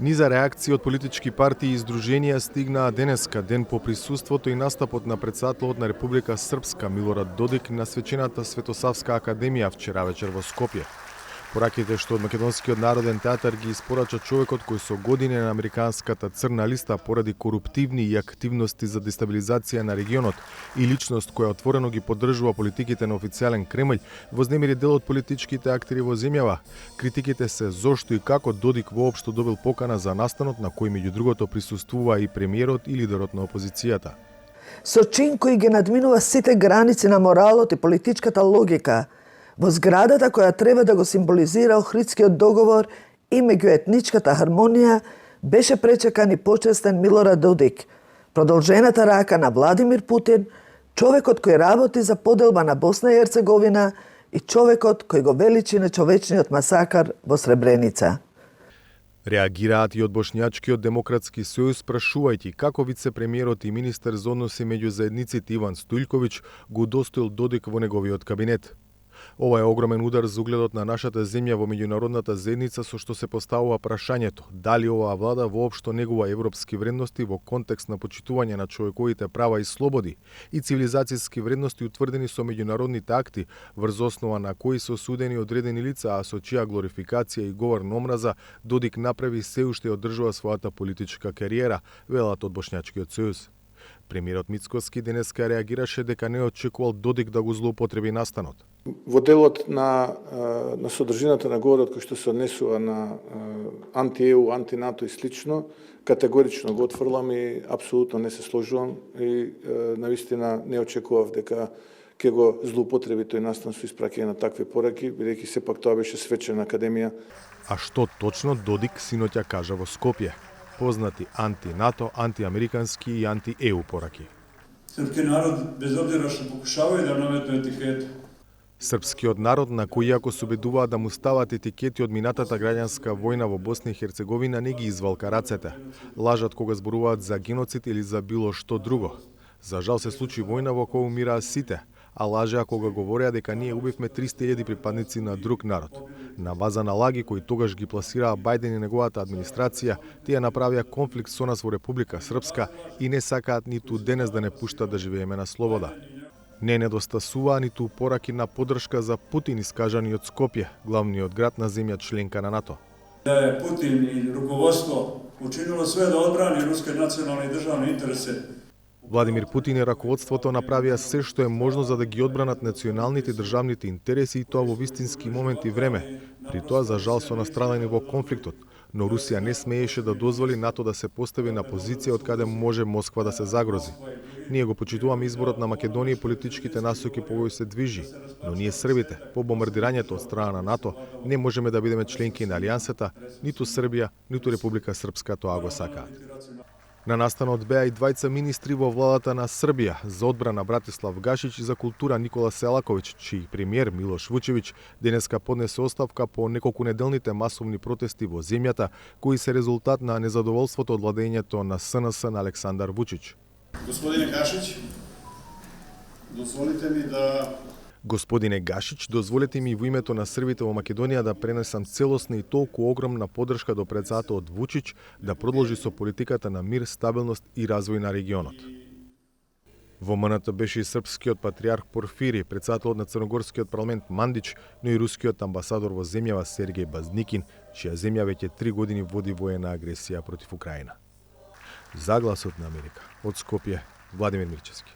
Низа реакции од политички партии и издруженија стигнаа денеска, ден по присуството и настапот на претседателот на Република Српска Милорад Додик на свечената Светосавска академија вчера вечер во Скопје. Пораките што од Македонскиот народен театар ги испорача човекот кој со години на американската црна листа поради коруптивни и активности за дестабилизација на регионот и личност која отворено ги поддржува политиките на официјален Кремљ, вознемири дел од политичките актери во земјава. Критиките се зошто и како Додик воопшто добил покана за настанот на кој меѓу другото присуствува и премиерот и лидерот на опозицијата. Со чин кој ги надминува сите граници на моралот и политичката логика, во зградата која треба да го символизира Охридскиот договор и меѓуетничката хармонија, беше пречекан и почестен Милорад Додик, продолжената рака на Владимир Путин, човекот кој работи за поделба на Босна и Ерцеговина и човекот кој го величи нечовечниот масакар во Сребреница. Реагираат и од Бошњачкиот демократски сојуз прашувајќи како вице-премиерот и министер за односи меѓу заедниците Иван Стојлковиќ го удостоил Додик во неговиот кабинет. Ова е огромен удар за угледот на нашата земја во меѓународната заедница, со што се поставува прашањето дали оваа влада воопшто негува европски вредности во контекст на почитување на човековите права и слободи и цивилизацијски вредности утврдени со меѓународните акти, врз основа на кои се осудени одредени лица, а со чија глорификација и говор на омраза Додик направи се уште одржува својата политичка кариера, велат од Бошњачкиот сојуз. Премиерот Мицкоски денеска реагираше дека не очекувал Додик да го злоупотреби настанот. Во делот на содржината на говорот кој што се однесува на анти-ЕУ, анти-НАТО и слично, категорично го отфрлам и апсолутно не се сложувам и навистина не очекував дека ќе го злоупотреби тој настан со испраќање на такви пораки, бидејќи сепак тоа беше свечена академија. А што точно Додик синоќа кажа во Скопје? Познати анти-НАТО, анти-американски и анти-ЕУ пораки. Српски народ, без обзира што покушавају да наметну етикет. Српскиот народ, на кој иако се обидуваат да му стават етикети од минатата граѓанска војна во Босна и Херцеговина, не ги извалка рацете. Лажат кога зборуваат за геноцид или за било што друго. За жал се случи војна во која умираа сите, а лажеа кога говореа дека ние убивме 300.000 припадници на друг народ. На база на лаги кои тогаш ги пласираа Бајден и неговата администрација, тие направија конфликт со нас во Република Српска и не сакаат ниту денес да не пуштат да живееме на слобода. Не недостасуваа ниту пораки на поддршка за Путин искажани од Скопје, главниот град на земја членка на НАТО. Да е Путин и руководство учинило све да одбрани руски национални и државни интереси. Владимир Путин и раководството направија се што е можно за да ги одбранат националните и државните интереси и тоа во вистински момент и време. При тоа за жал со настрадани во конфликтот, но Русија не смееше да дозволи НАТО да се постави на позиција од каде може Москва да се загрози. Ние го почитуваме изборот на Македонија и политичките насоки по кои се движи, но ние Србите, по бомбардирањето од страна на НАТО, не можеме да бидеме членки на Алијансата, ниту Србија, ниту Република Српска тоа го сакаат. На настанот беа и двајца министри во владата на Србија, за одбрана Братислав Гашич и за култура Никола Селаковиќ, чиј премиер Милош Вучевиќ денеска поднесе оставка по неколкунеделните масовни протести во земјата, кои се резултат на незадоволството од владењето на СНС на Александар Вучич. Господине Гашич, дозволите ми да... Господине Гашич, дозволете ми во името на Србите во Македонија да пренесам целосна и толку огромна поддршка до претседателот Вучич да продолжи со политиката на мир, стабилност и развој на регионот. Во МНТ беше и српскиот патриарх Порфири, претседателот на Црногорскиот парламент Мандич, но и рускиот амбасадор во земјава Сергеј Базникин, чија земја веќе 3 години води воена агресија против Украина. За Гласот на Америка, од Скопје, Владимир Мирчевски.